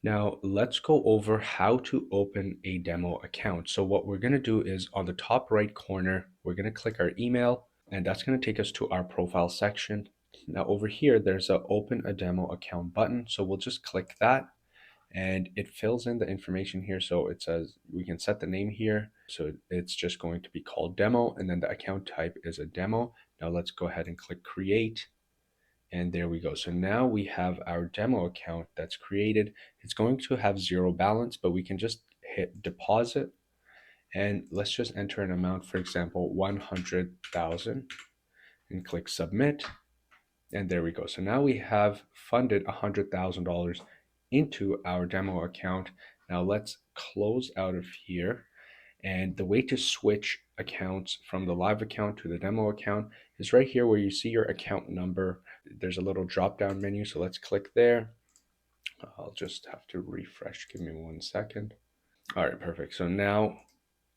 Now let's go over how to open a demo account. So what we're going to do is on the top right corner, we're going to click our email, and that's going to take us to our profile section. Now over here, there's a open a demo account button. So we'll just click that and it fills in the information here. So it says we can set the name here. So it's just going to be called demo, and then the account type is a demo. Now let's go ahead and click create. And there we go. So now we have our demo account that's created. It's going to have zero balance, but we can just hit deposit and let's just enter an amount, for example, 100,000, and click submit. And there we go. So now we have funded $100,000 into our demo account. Now let's close out of here. And the way to switch accounts from the live account to the demo account is right here where you see your account number. There's a little drop down menu, so let's click there. I'll just have to refresh. Give me 1 second. All right, perfect. So now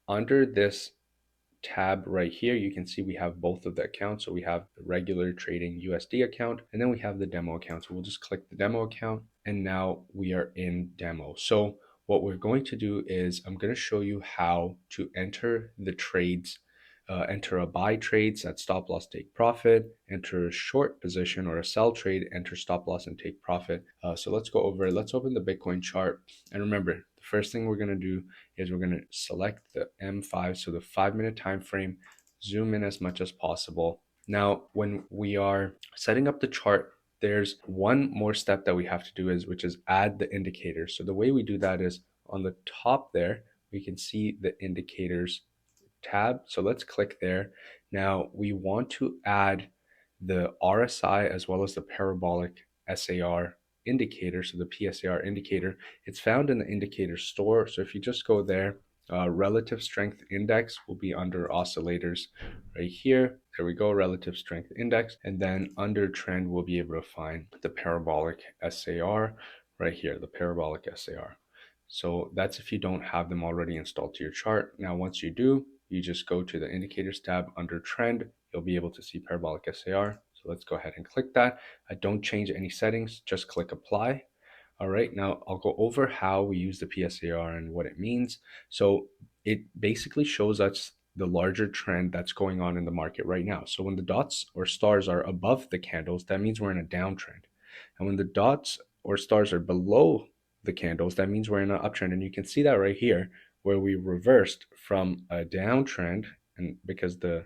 under this tab right here, you can see we have both of the accounts. So we have the regular trading USD account, and then we have the demo account. So we'll just click the demo account, and now we are in demo. So what we're going to do is I'm going to show you how to enter the trades. Enter a buy trade, set stop loss, take profit, enter a short position or a sell trade, enter stop loss and take profit. So let's go over it. Let's open the Bitcoin chart. And remember, the first thing we're going to do is we're going to select the M5, so the 5-minute time frame, zoom in as much as possible. Now, when we are setting up the chart, there's one more step that we have to do which is add the indicators. So the way we do that is on the top there, we can see the indicators tab. So let's click there. Now we want to add the RSI as well as the parabolic SAR indicator. So the PSAR indicator, it's found in the indicator store. So if you just go there, relative strength index will be under oscillators right here. There we go, relative strength index. And then under trend, we'll be able to find the parabolic SAR right here, the parabolic SAR. So that's if you don't have them already installed to your chart. Now, once you do, you just go to the indicators tab under trend. You'll be able to see parabolic SAR. So let's go ahead and click that. I don't change any settings, just click apply. All right, now I'll go over how we use the PSAR and what it means. So it basically shows us the larger trend that's going on in the market right now. So when the dots or stars are above the candles, that means we're in a downtrend. And when the dots or stars are below the candles, that means we're in an uptrend. And you can see that right here where we reversed from a downtrend, and because the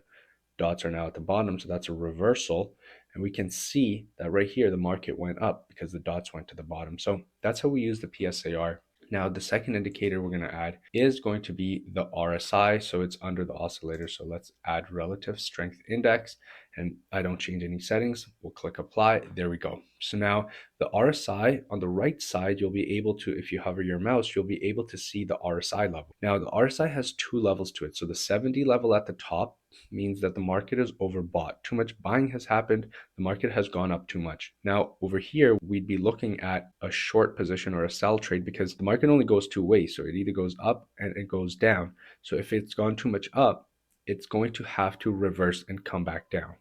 dots are now at the bottom, so that's a reversal. And we can see that right here, the market went up because the dots went to the bottom. So that's how we use the PSAR. Now, the second indicator we're going to add is going to be the RSI. So it's under the oscillator. So let's add relative strength index, and I don't change any settings. We'll click apply. There we go. So now the RSI on the right side, you'll be able to, if you hover your mouse, you'll be able to see the RSI level. Now the RSI has 2 levels to it. So the 70 level at the top means that the market is overbought. Too much buying has happened. The market has gone up too much. Now over here, we'd be looking at a short position or a sell trade because the market only goes 2 ways. So it either goes up and it goes down. So if it's gone too much up, it's going to have to reverse and come back down.